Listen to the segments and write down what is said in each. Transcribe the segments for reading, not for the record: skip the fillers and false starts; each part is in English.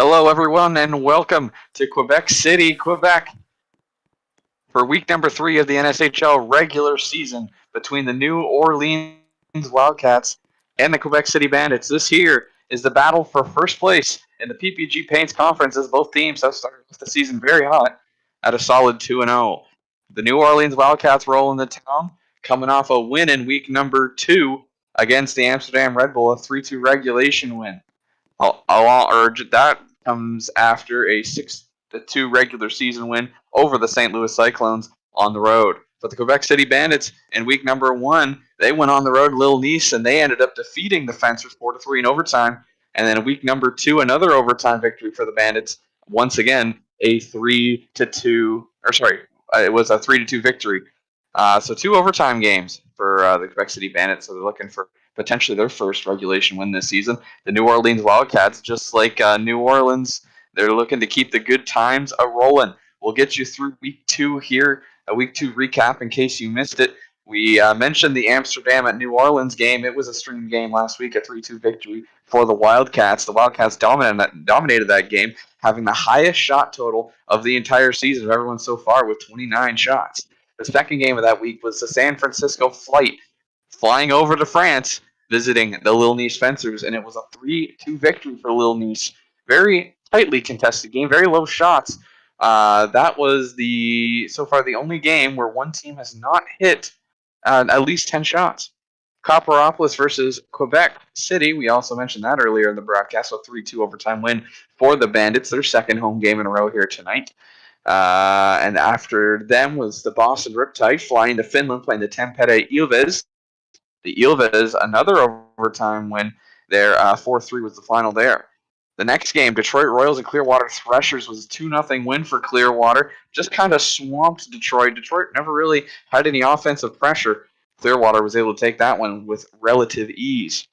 Hello, everyone, and welcome to Quebec City, Quebec, for week number 3 of the NSHL regular season between the New Orleans Wildcats and the Quebec City Bandits. This here is the battle for first place in the PPG Paints Conference, as both teams have started the season very hot at a solid 2-0. The New Orleans Wildcats roll into town, coming off a win in week number 2 against the Amsterdam Red Bull, a 3-2 regulation win. That comes after a 6-2 regular season win over the St. Louis Cyclones on the road. But the Quebec City Bandits in week number 1, they went on the road to Little Nice and they ended up defeating the Fencers 4-3 in overtime. And then in week number 2, another overtime victory for the Bandits. Once again, a 3-2, it was a 3-2 victory. So 2 overtime games for the Quebec City Bandits. So they're looking for potentially their first regulation win this season. The New Orleans Wildcats, just like New Orleans, they're looking to keep the good times a rolling. We'll get you through week 2 here, a week 2 recap in case you missed it. We mentioned the Amsterdam at New Orleans game. It was a stream game last week, a 3-2 victory for the Wildcats. The Wildcats dominated that game, having the highest shot total of the entire season of everyone so far with 29 shots. The second game of that week was the San Francisco Flight flying over to France, visiting the Little Nice Fencers, and it was a 3-2 victory for Little Nice. Very tightly contested game, very low shots. That was so far the only game where one team has not hit at least 10 shots. Copperopolis versus Quebec City. We also mentioned that earlier in the broadcast. A 3-2 overtime win for the Bandits. Their second home game in a row here tonight. And after them was the Boston Riptide flying to Finland, playing the Tampere Ilves. The Ilves, another overtime win there. 4-3 was the final there. The next game, Detroit Royals and Clearwater Threshers, was a 2-0 win for Clearwater. Just kind of swamped Detroit. Detroit never really had any offensive pressure. Clearwater was able to take that one with relative ease.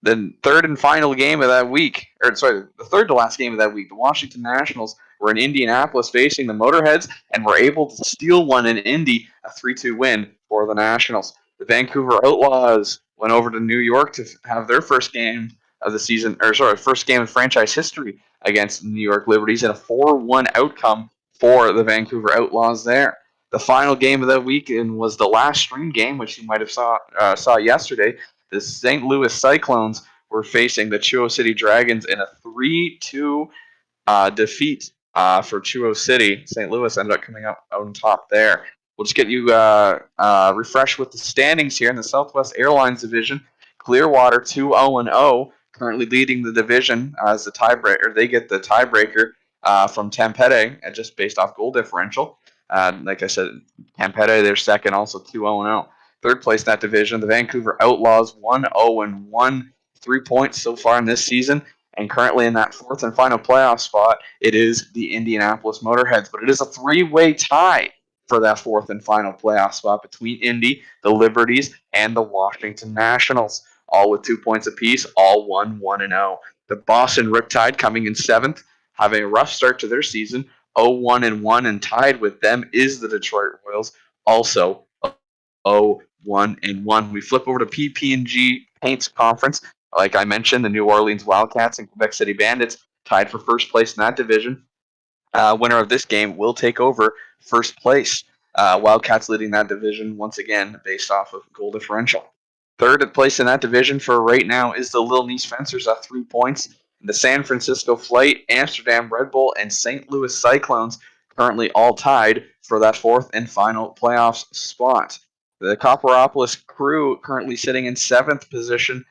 The third and final game of that week, the third to last game of that week, the Washington Nationals were in Indianapolis facing the Motorheads and were able to steal one in Indy, a 3-2 win for the Nationals. The Vancouver Outlaws went over to New York to have their first game of the season, first game of franchise history against the New York Liberties, and a 4-1 outcome for the Vancouver Outlaws there. The final game of that weekend was the last stream game, which you might have saw yesterday. The St. Louis Cyclones were facing the Chuo City Dragons in a 3-2 defeat for Chuo City. St. Louis ended up coming out on top there. We'll just get you refreshed with the standings here in the Southwest Airlines Division. Clearwater 2-0-0, currently leading the division as the tiebreaker. They get the tiebreaker from Tampere, just based off goal differential. Like I said, Tampere, they're second, also 2-0-0. Third place in that division, the Vancouver Outlaws 1-0-1, 3 points so far in this season. And currently in that fourth and final playoff spot, it is the Indianapolis Motorheads. But it is a 3-way tie for that fourth and final playoff spot between Indy, the Liberties, and the Washington Nationals, all with 2 points apiece, all 1-0. The Boston Riptide coming in seventh, having a rough start to their season, 0-1-1, and tied with them is the Detroit Royals, also 0-1-1. We flip over to PPG Paints Conference. Like I mentioned, the New Orleans Wildcats and Quebec City Bandits tied for first place in that division. Winner of this game will take over first place. Wildcats leading that division once again based off of goal differential. Third place in that division for right now is the Little Nice Fencers at 3 points. The San Francisco Flight, Amsterdam Red Bull, and St. Louis Cyclones currently all tied for that fourth and final playoffs spot. The Copperopolis Crew currently sitting in seventh position,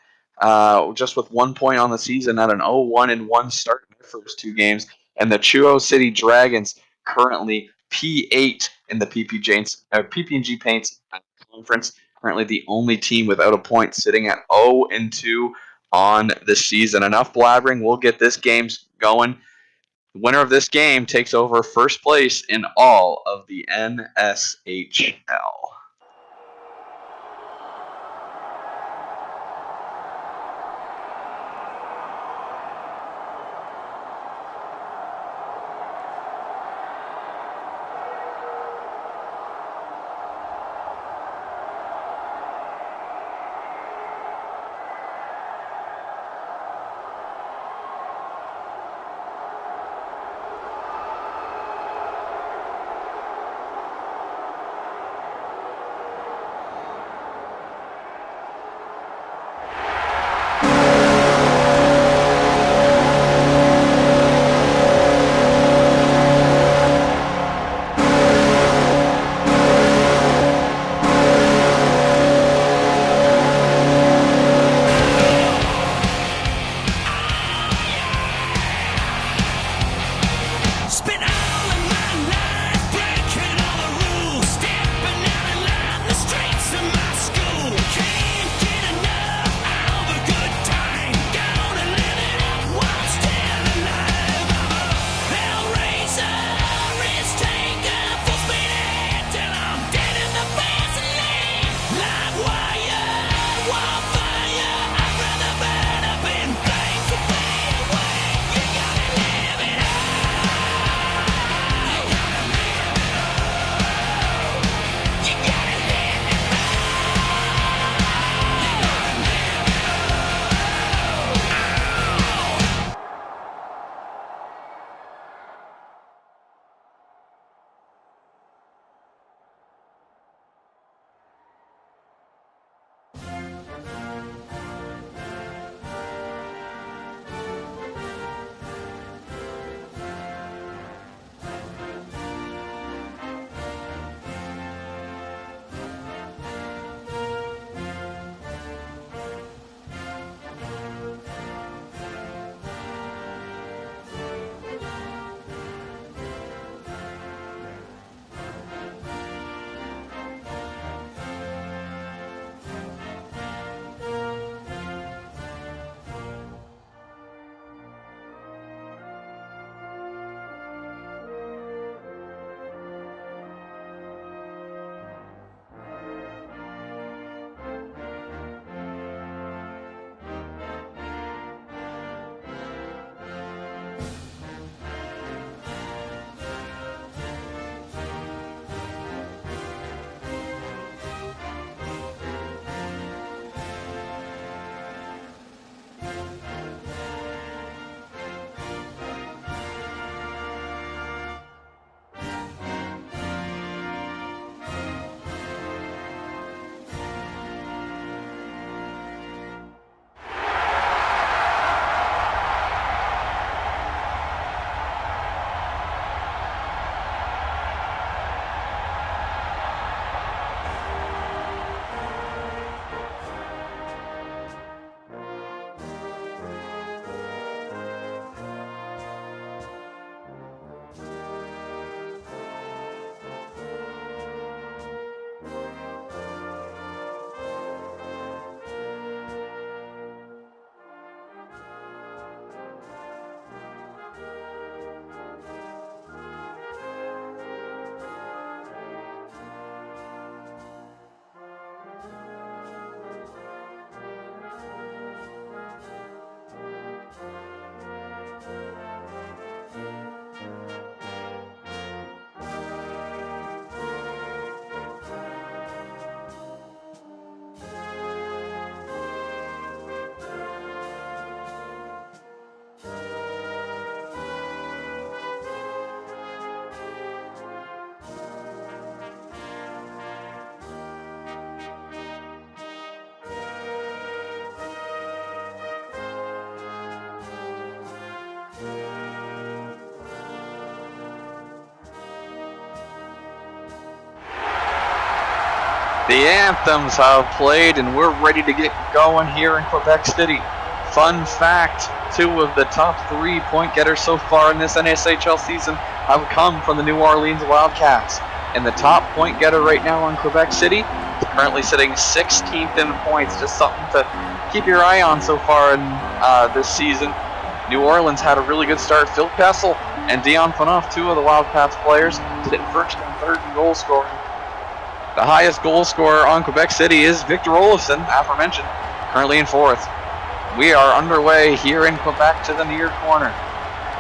just with 1 point on the season at an 0-1-1 start in their first 2 games. And the Chuo City Dragons currently P8 in the PPG Paints Conference, currently the only team without a point, sitting at 0-2 on the season. Enough blabbering. We'll get this game going. The winner of this game takes over first place in all of the NSHL. The anthems have played, and we're ready to get going here in Quebec City. Fun fact, 2 of the top 3 point getters so far in this NSHL season have come from the New Orleans Wildcats. And the top point getter right now in Quebec City is currently sitting 16th in points. Just something to keep your eye on so far in this season. New Orleans had a really good start. Phil Kessel and Dion Phaneuf, 2 of the Wildcats players, sit first and third in goal scoring. The highest goal scorer on Quebec City is Victor Olofsson, aforementioned, currently in 4th. We are underway here in Quebec to the near corner.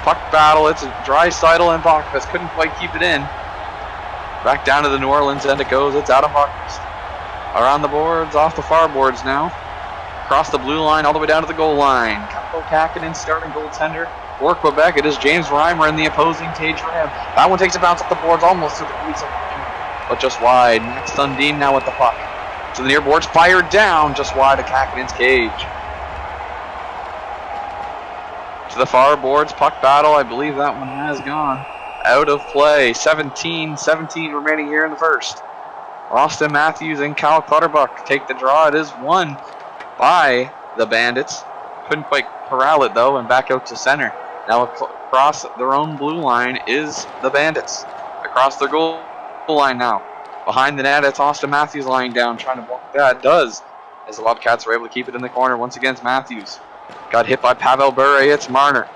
Puck battle, it's Draisaitl and Bachfest, couldn't quite keep it in. Back down to the New Orleans end it goes, it's Adam Bachfest. Around the boards, off the far boards now. Across the blue line, all the way down to the goal line. Kaapo Kähkönen starting goaltender. For Quebec, it is James Reimer in the opposing cage for him. That one takes a bounce off the boards almost to the cleats, but just wide. Max Sundin now with the puck. To the near boards, fired down, just wide of Kähkönen's cage. To the far boards, puck battle, I believe that one has gone out of play. 17 remaining here in the first. Austin Matthews and Kyle Clutterbuck take the draw. It is won by the Bandits. Couldn't quite corral it though, and back out to center. Now across their own blue line is the Bandits. Across their goal line now. Behind the net, it's Austin Matthews lying down, trying to block that. Does, as the Wildcats are able to keep it in the corner. Once again, it's Matthews. Got hit by Pavel Bure, it's Marner.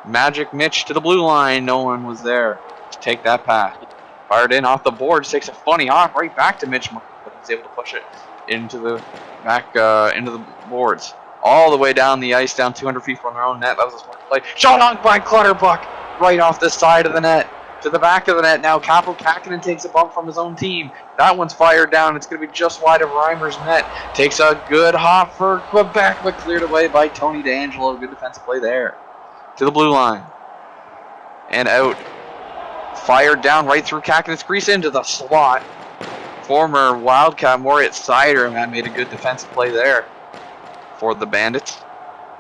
Magic Mitch to the blue line. No one was there to take that pass. Fired in off the boards, takes a funny hop right back to Mitch Marner, but he's able to push it into the back into the boards. All the way down the ice, down 200 feet from their own net. That was a smart play. Shot on by Clutterbuck, right off the side of the net. To the back of the net now, Kaapo Kähkönen takes a bump from his own team. That one's fired down. It's going to be just wide of Reimer's net. Takes a good hop for Quebec, but cleared away by Tony DeAngelo. Good defensive play there. To the blue line. And out. Fired down right through Kähkönen's crease into the slot. Former Wildcat Moritz Sider made a good defensive play there for the Bandits.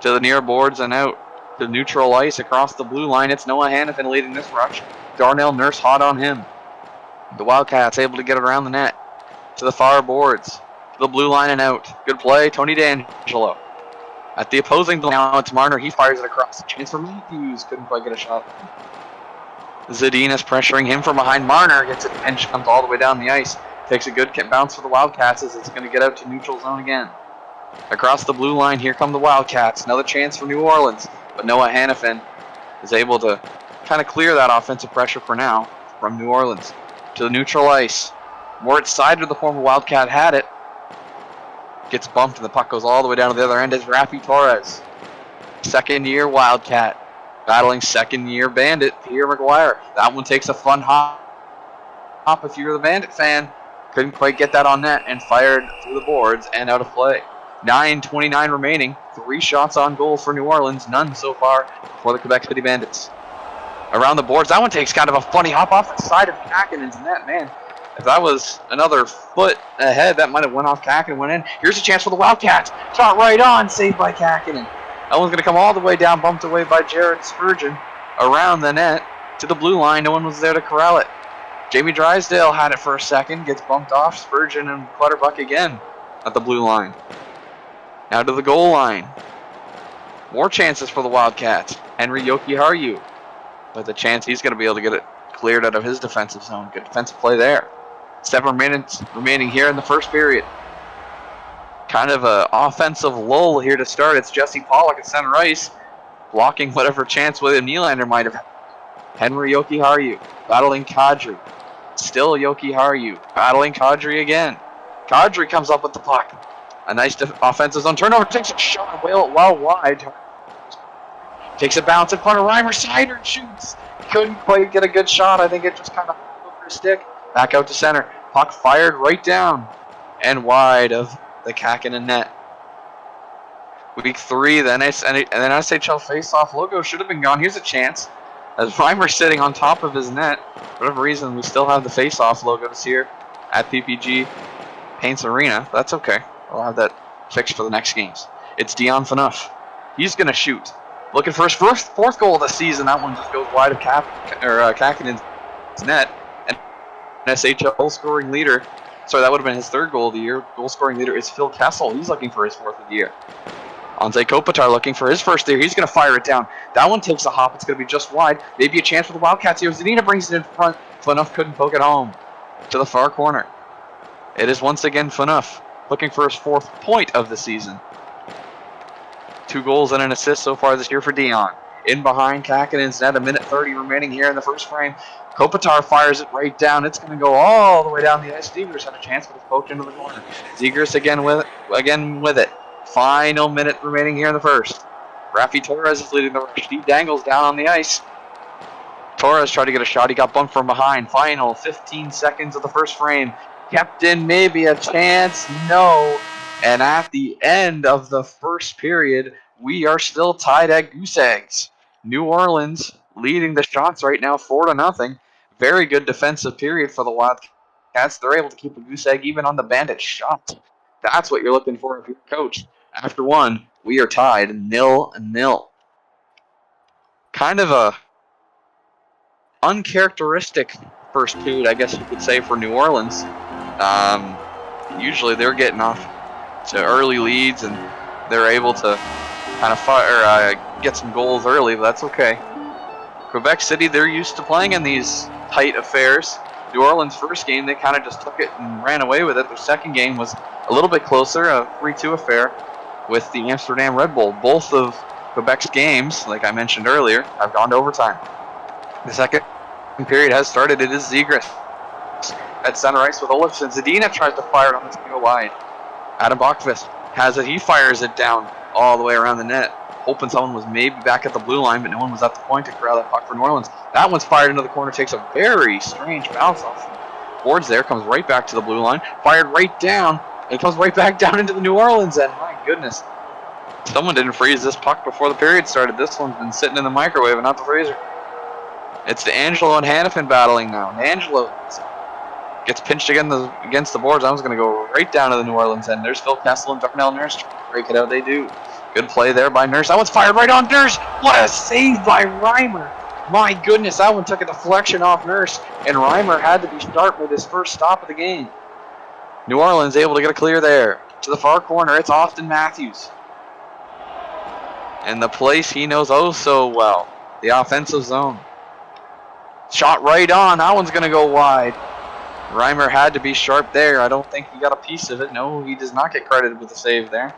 To the near boards and out. To neutral ice across the blue line. It's Noah Hannafin leading this rush. Darnell Nurse hot on him. The Wildcats able to get it around the net. To the far boards. To the blue line and out. Good play, Tony DeAngelo. At the opposing now, it's Marner. He fires it across. Chance for Matthews. Couldn't quite get a shot. Zadinas pressuring him from behind. Marner gets it and comes all the way down the ice. Takes a good bounce for the Wildcats as it's going to get out to neutral zone again. Across the blue line, here come the Wildcats. Another chance for New Orleans. But Noah Hannafin is able to kind of clear that offensive pressure for now from New Orleans. To the neutral ice. Moritz Sider, the former Wildcat, had it. Gets bumped and the puck goes all the way down to the other end as Rafi Torres. Second-year Wildcat. Battling second-year Bandit, Pierre McGuire. That one takes a fun hop if you're the Bandit fan. Couldn't quite get that on net and fired through the boards and out of play. 9:29 remaining. 3 shots on goal for New Orleans. None so far for the Quebec City Bandits. Around the boards, that one takes kind of a funny hop off the side of Kähkönen's net, man. If that was another foot ahead, that might have went off Kähkönen and went in. Here's a chance for the Wildcats. Shot right on, saved by Kähkönen. That one's going to come all the way down, bumped away by Jared Spurgeon. Around the net, to the blue line, no one was there to corral it. Jamie Drysdale had it for a second, gets bumped off. Spurgeon and Clutterbuck again at the blue line. Now to the goal line. More chances for the Wildcats. Henry Jokiharju. With a chance he's going to be able to get it cleared out of his defensive zone. Good defensive play there. 7 minutes remaining here in the first period. Kind of an offensive lull here to start. It's Jesse Pollock at center ice, blocking whatever chance William Nylander might have had. Henry Jokiharju battling Kadri. Still Jokiharju battling Kadri again. Kadri comes up with the puck. A nice offensive zone turnover. Takes a shot well wide. Takes a bounce in front of Reimer. Sider shoots. Couldn't quite get a good shot. I think it just kind of over his stick. Back out to center. Puck fired right down and wide of the Kähkönen net. Week 3, the NSHL face-off logo should have been gone. Here's a chance. As Reimer sitting on top of his net, for whatever reason, we still have the face-off logos here at PPG Paints Arena. That's okay. We'll have that fixed for the next games. It's Dion Phaneuf. He's going to shoot. Looking for his fourth goal of the season. That one just goes wide of Kähkönen's net. And NSHL scoring leader Sorry, that would have been his third goal of the year. Goal scoring leader is Phil Kessel. He's looking for his fourth of the year. Anze Kopitar looking for his first there. He's going to fire it down. That one takes a hop. It's going to be just wide. Maybe a chance for the Wildcats here. Zadina brings it in front. Phaneuf couldn't poke it home to the far corner. It is once again Phaneuf looking for his fourth point of the season. 2 goals and an assist so far this year for Dion. In behind Kakinen's net, a minute 30 remaining here in the first frame. Kopitar fires it right down. It's going to go all the way down the ice. Zegers had a chance, but it's poked into the corner. Zegers again with it. Final minute remaining here in the first. Rafi Torres is leading the rush. Steve Dangle's down on the ice. Torres tried to get a shot. He got bumped from behind. Final 15 seconds of the first frame. Kept in, maybe a chance. No. And at the end of the first period, we are still tied at goose eggs. New Orleans leading the shots right now 4-0. Very good defensive period for the Wildcats. They're able to keep a goose egg even on the Bandits shot. That's what you're looking for if you're a coach. After one, we are tied 0-0. Kind of a uncharacteristic first period, I guess you could say, for New Orleans. Usually they're getting off to early leads and they're able to kind of get some goals early, but that's okay. Quebec City, they're used to playing in these tight affairs. New Orleans' first game, they kind of just took it and ran away with it. Their second game was a little bit closer, a 3-2 affair with the Amsterdam Red Bull. Both of Quebec's games, like I mentioned earlier, have gone to overtime. The second period has started. It is Zegras at center ice with Olofsson. Zadina tries to fire it on the go wide. Adam Bachvist has it. He fires it down all the way around the net, hoping someone was maybe back at the blue line, but no one was at the point to corral that puck for New Orleans. That one's fired into the corner, takes a very strange bounce off the boards there, comes right back to the blue line, fired right down, and comes right back down into the New Orleans end. My goodness. Someone didn't freeze this puck before the period started. This one's been sitting in the microwave and not the freezer. It's DeAngelo and Hannafin battling now. DeAngelo gets pinched against the boards. I was going to go right down to the New Orleans end. There's Phil Kessel and Darnell Nurse trying to break it out. They do. Good play there by Nurse. That one's fired right on Nurse. What a save by Reimer. My goodness, that one took a deflection off Nurse, and Reimer had to be sharp with his first stop of the game. New Orleans able to get a clear there. To the far corner, it's Austin Matthews. And the place he knows oh so well, the offensive zone. Shot right on. That one's going to go wide. Reimer had to be sharp there. I don't think he got a piece of it. No, he does not get credited with the save there.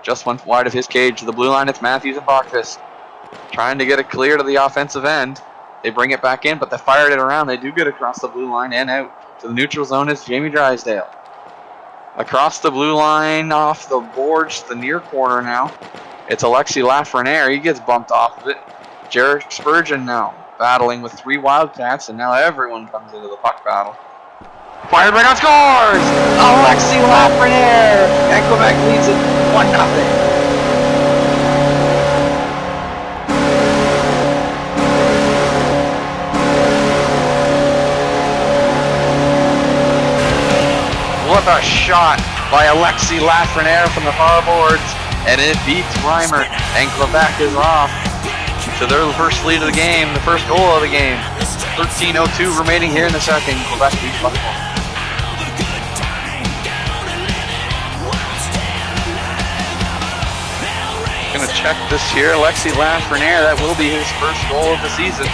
Just went wide of his cage. To the blue line, it's Matthews and Bachvist trying to get it clear to the offensive end. They bring it back in, but they fired it around. They do get across the blue line and out. To the neutral zone is Jamie Drysdale. Across the blue line, off the boards, the near corner now. It's Alexi Lafreniere. He gets bumped off of it. Jared Spurgeon now battling with 3 Wildcats, and now everyone comes into the puck battle. Fired right on, scores! Alexi Lafreniere! And Quebec leads it 1-0. What a shot by Alexi Lafreniere from the far boards, and it beats Reimer, and Quebec is off to their first lead of the game, the first goal of the game. 13:02 remaining here in the second. Quebec beats Buffalo. Gonna check this here. Alexi Lafreniere, that will be his first goal of the season.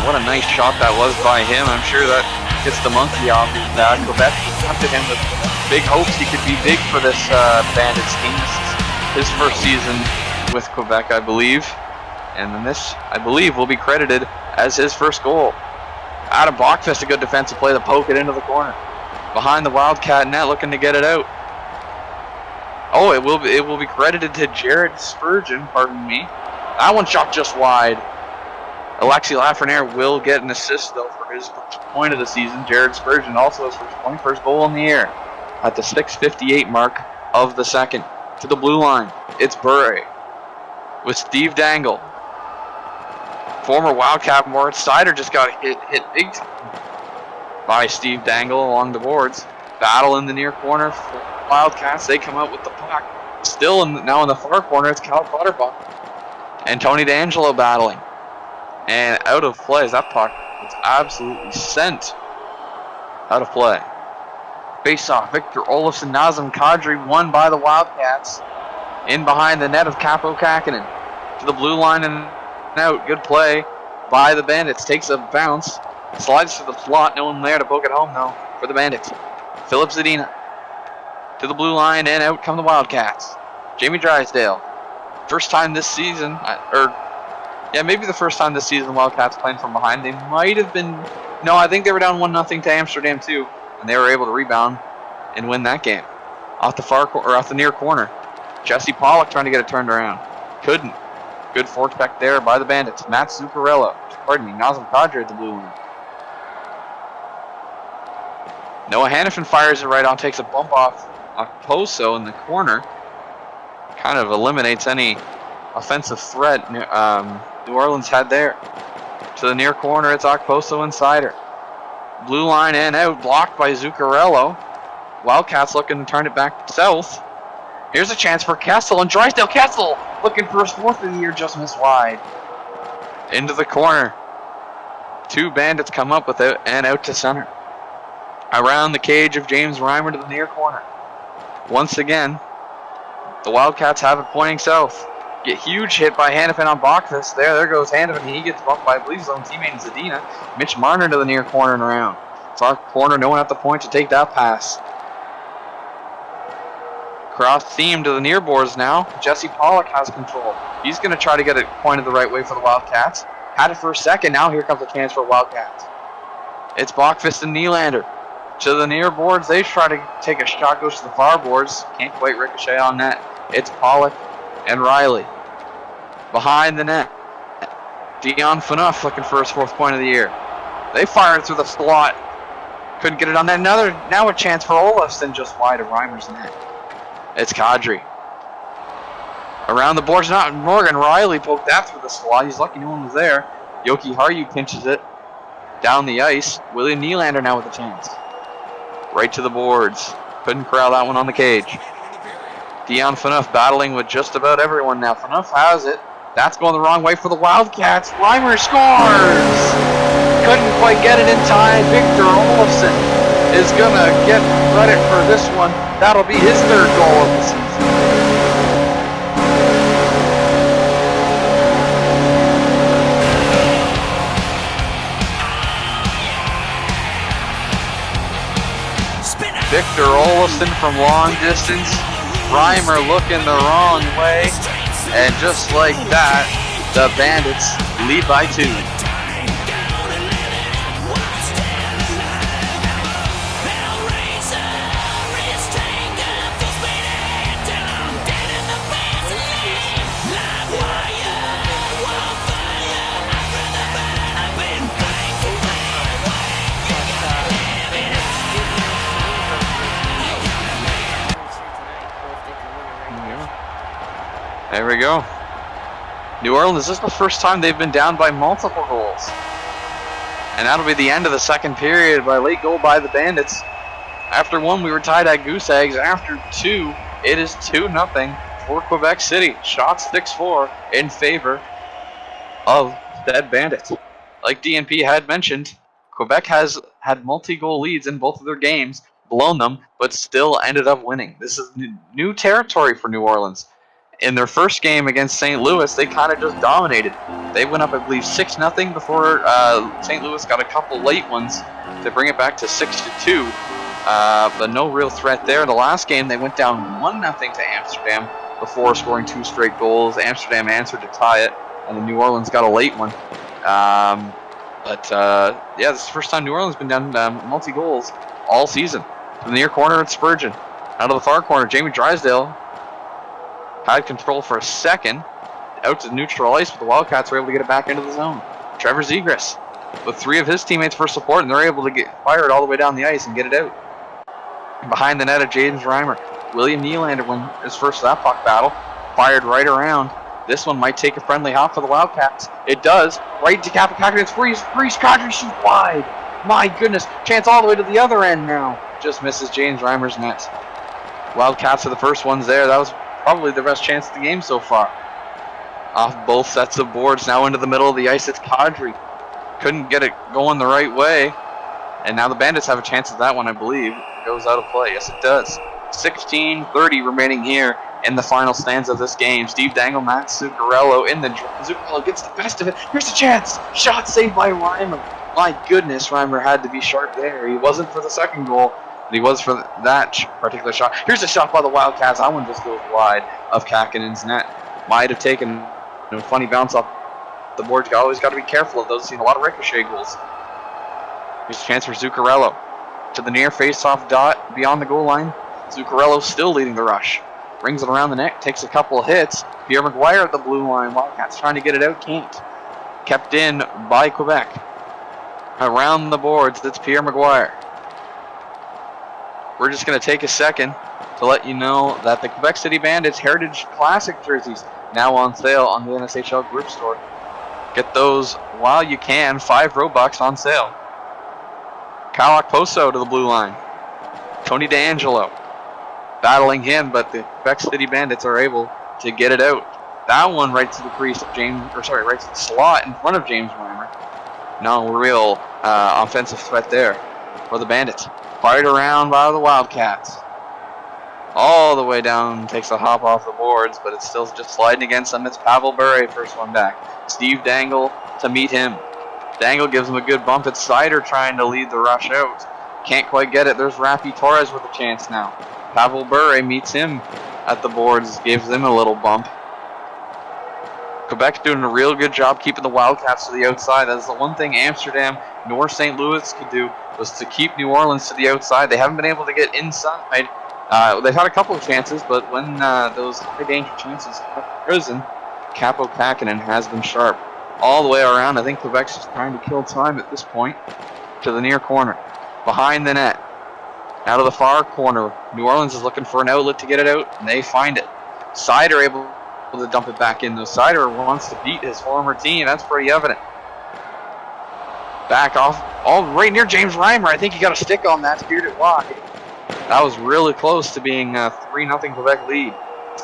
What a nice shot that was by him. I'm sure that gets the monkey off his back. Quebec counted him with big hopes he could be big for this Bandits team. This is his first season with Quebec, I believe. And then this, I believe, will be credited as his first goal. Adam Bachvist, a good defensive play to poke it into the corner. Behind the Wildcat net, looking to get it out. Oh, it will be credited to Jared Spurgeon, pardon me. That one shot just wide. Alexi Lafreniere will get an assist, though, for his first point of the season. Jared Spurgeon also his first point, first goal in the year. At the 6:58 mark of the second. To the blue line, it's Bure with Steve Dangle. Former Wildcat Moritz Seider just got hit big time by Steve Dangle along the boards. Battle in the near corner for Wildcats. They come out with the puck. Still now in the far corner, it's Cal Clutterbuck and Tony D'Angelo battling. And out of play as that puck was absolutely sent out of play. Face off, Victor Olofsson, Nazem Kadri, won by the Wildcats. In behind the net of Capo Kakinen. To the blue line and out. Good play by the Bandits. Takes a bounce. Slides to the slot. No one there to poke it home, though, for the Bandits. Philip Zadina. To the blue line and out come the Wildcats. Jamie Drysdale. First time this season, maybe the first time this season the Wildcats playing from behind. They might have been, no, I think they were down 1-0 to Amsterdam too, and they were able to rebound and win that game. Off the near corner. Jesse Pollock trying to get it turned around. Couldn't. Good force back there by the Bandits. Matt Zuccarello. Nazem Kadri at the blue line. Noah Hannafin fires it right on, takes a bump off Poso in the corner. Kind of eliminates any offensive threat New Orleans had there. To the near corner, it's Okposo insider. Blue line and out, blocked by Zuccarello. Wildcats looking to turn it back south. Here's a chance for Kessel and Drysdale. Kessel looking for his fourth of the year, just missed wide. Into the corner. Two Bandits come up with it and out to center. Around the cage of James Reimer to the near corner. Once again, the Wildcats have it pointing south. Get huge hit by Hannafin on Bachus. There goes Hannafin. He gets bumped by, I believe, his own teammate Zadina. Mitch Marner to the near corner and around. Far corner, no one at the point to take that pass. Cross team to the near boards now. Jesse Pollock has control. He's going to try to get it pointed the right way for the Wildcats. Had it for a second. Now here comes a chance for Wildcats. It's Bachfist and Nylander. To the near boards. They try to take a shot. Goes to the far boards. Can't quite ricochet on net. It's Pollock and Riley. Behind the net. Dion Phaneuf looking for his fourth point of the year. They fired through the slot. Couldn't get it on net. Now a chance for Olofsson just wide of Reimer's net. It's Kadri. Around the boards, not Morgan. Riley poked that through the slot. He's lucky no one was there. Yoki Harju pinches it down the ice. William Nylander now with a chance. Right to the boards. Couldn't corral that one on the cage. Dion Phaneuf battling with just about everyone now. Phaneuf has it. That's going the wrong way for the Wildcats. Reimer scores! Couldn't quite get it in time. Victor Olofsson is going to get credit for this one. That'll be his third goal of the season. Victor Olofsson from long distance. Reimer looking the wrong way. And just like that, the Bandits lead by 2. There we go. New Orleans, this is the first time they've been down by multiple goals. And that'll be the end of the second period by a late goal by the Bandits. After one, we were tied at goose eggs. After two, it is 2-0 for Quebec City. Shots 6-4 in favor of said Bandits. Like DNP had mentioned, Quebec has had multi-goal leads in both of their games, blown them, but still ended up winning. This is new territory for New Orleans. In their first game against St. Louis, they kind of just dominated. They went up, I believe, 6-0 before St. Louis got a couple late ones to bring it back to 6-2. But no real threat there. The last game, they went down 1-0 to Amsterdam before scoring 2 straight goals. Amsterdam answered to tie it, and then New Orleans got a late one. This is the first time New Orleans has been down multi-goals all season. From the near corner, it's Spurgeon. Out of the far corner, Jamie Drysdale had control for a second, out to neutral ice, but the Wildcats were able to get it back into the zone. Trevor Zegras with 3 of his teammates for support, and they're able to get fired all the way down the ice and get it out. Behind the net of James Reimer, William Nylander won his first of that puck battle, fired right around. This one might take a friendly hop for the Wildcats. It does. Right to Kapakakis. It's Freeze. Kadri shoots wide. My goodness. Chance all the way to the other end now. Just misses James Reimer's net. Wildcats are the first ones there. That was probably the best chance of the game so far. Off both sets of boards, now into the middle of the ice, it's Kadri. Couldn't get it going the right way. And now the Bandits have a chance at that one, I believe. It goes out of play. Yes, it does. 16:30 remaining here in the final stanza of this game. Steve Dangle, Matt Zuccarello in the draw. Zuccarello gets the best of it. Here's a chance. Shot saved by Reimer. My goodness, Reimer had to be sharp there. He wasn't for the second goal, but he was for that particular shot. Here's a shot by the Wildcats. That one just goes wide of Kakinen's net. Might have taken a funny bounce off the board. You always got to be careful of those. Seen a lot of ricochet goals. Here's a chance for Zuccarello to the near face-off dot beyond the goal line. Zuccarello still leading the rush. Brings it around the net, takes a couple of hits. Pierre McGuire at the blue line. Wildcats trying to get it out, can't. Kept in by Quebec. Around the boards, that's Pierre McGuire. We're just going to take a second to let you know that the Quebec City Bandits Heritage Classic jerseys now on sale on the NSHL Group Store. Get those while you can. $5 on sale. Kyle Okposo to the blue line. Tony D'Angelo battling him, but the Quebec City Bandits are able to get it out. That one right to the crease of right to the slot in front of James Reimer. No real offensive threat there for the Bandits. Fired around by the Wildcats. All the way down, takes a hop off the boards, but it's still just sliding against them. It's Pavel Bure, first one back. Steve Dangle to meet him. Dangle gives him a good bump. It's Sider trying to lead the rush out. Can't quite get it. There's Rafi Torres with a chance now. Pavel Bure meets him at the boards, gives them a little bump. Quebec's doing a real good job keeping the Wildcats to the outside. That's the one thing Amsterdam nor St. Louis could do, was to keep New Orleans to the outside. They haven't been able to get inside. They've had a couple of chances, but when those high danger chances have arisen, Capo Kakinen has been sharp. All the way around, I think Quebec's just trying to kill time at this point. To the near corner. Behind the net. Out of the far corner. New Orleans is looking for an outlet to get it out, and they find it. Sider able to dump it back in, though. Sider wants to beat his former team. That's pretty evident. Back off. All right near James Reimer. I think he got a stick on that, steered it wide. That was really close to being a 3-0 Quebec lead.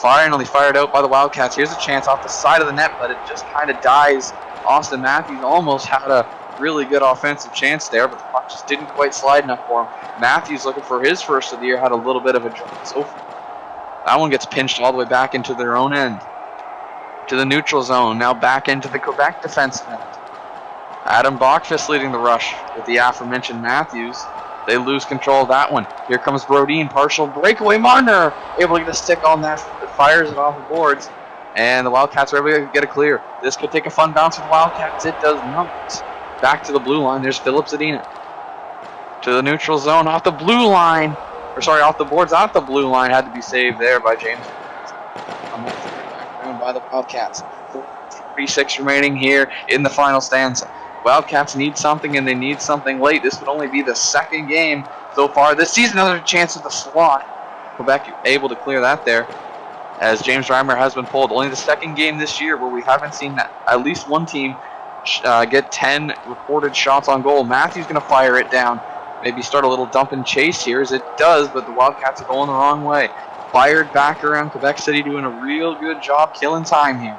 Finally fired out by the Wildcats. Here's a chance off the side of the net, but it just kind of dies. Austin Matthews almost had a really good offensive chance there, but the puck just didn't quite slide enough for him. Matthews, looking for his first of the year, had a little bit of a drop. So that one gets pinched all the way back into their own end. To the neutral zone, now back into the Quebec defense net. Adam Bachfist leading the rush with the aforementioned Matthews. They lose control of that one. Here comes Brodin, partial breakaway. Marner able to get a stick on that, fires it off the boards, and the Wildcats are able to get a clear. This could take a fun bounce for the Wildcats. It does not. Back to the blue line. There's Philip Zadina. To the neutral zone, off the blue line. Off the boards, off the blue line. Had to be saved there by James. Back by the Wildcats. 46 remaining here in the final stanza. Wildcats need something, and they need something late. This would only be the second game so far this season. Another chance at the slot. Quebec able to clear that there, as James Reimer has been pulled. Only the second game this year where we haven't seen at least one team get 10 recorded shots on goal. Matthews going to fire it down. Maybe start a little dump and chase here, as it does, but the Wildcats are going the wrong way. Fired back around Quebec City, doing a real good job killing time here.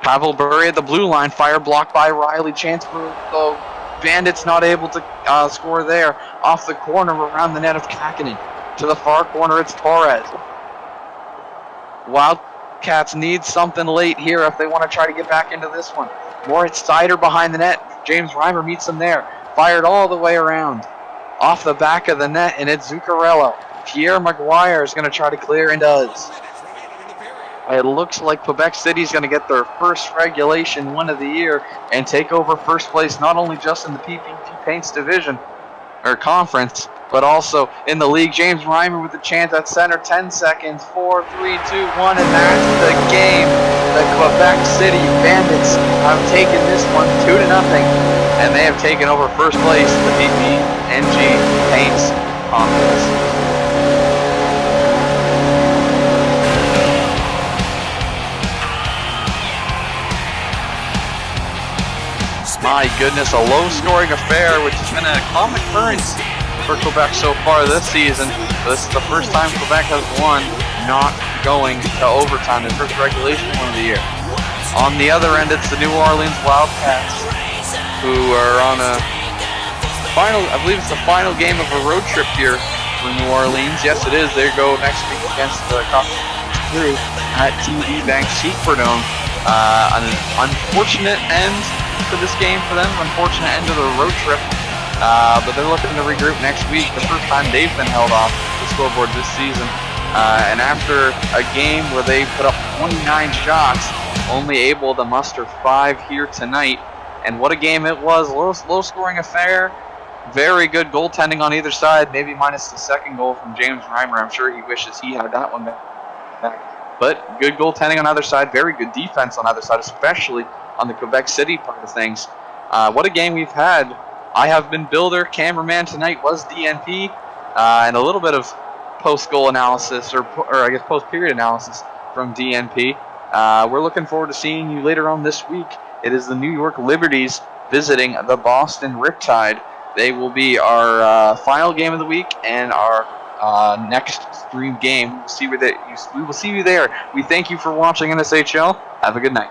Pavel Bure at the blue line, fire blocked by Riley. Chance for the Bandits, not able to score there. Off the corner around the net of Kakinen. To the far corner, it's Torres. Wildcats need something late here if they want to try to get back into this one. Moritz Sider behind the net. James Reimer meets him there. Fired all the way around. Off the back of the net, and it's Zuccarello. Pierre McGuire is going to try to clear, and does. It looks like Quebec City is going to get their first regulation win of the year and take over first place, not only just in the PPG Paints division or conference, but also in the league. James Reimer with the chance at center. 10 seconds. 4, 3, 2, 1, and that's the game. The Quebec City Bandits have taken this one 2-0, and they have taken over first place in the PPG Paints conference. My goodness, a low-scoring affair, which has been a common occurrence for Quebec so far this season. This is the first time Quebec has won not going to overtime, their first regulation win of the year. On the other end, it's the New Orleans Wildcats, who are on a I believe it's the final game of a road trip here for New Orleans. Yes, it is. They go next week against the Crew at TD Bank Superdome. An unfortunate end to this game for them. Unfortunate end of the road trip. But they're looking to regroup next week. The first time they've been held off the scoreboard this season. And after a game where they put up 29 shots, only able to muster 5 here tonight. And what a game it was. Low scoring affair. Very good goaltending on either side. Maybe minus the second goal from James Reimer. I'm sure he wishes he had that one back. But good goaltending on either side. Very good defense on either side, especially on the Quebec City part of things. What a game we've had. I have been Builder. Cameraman tonight was DNP. And a little bit of post-goal analysis, or I guess post-period analysis from DNP. We're looking forward to seeing you later on this week. It is the New York Liberties visiting the Boston Riptide. They will be our final game of the week and our next stream game. We will see you there. We thank you for watching NSHL. Have a good night.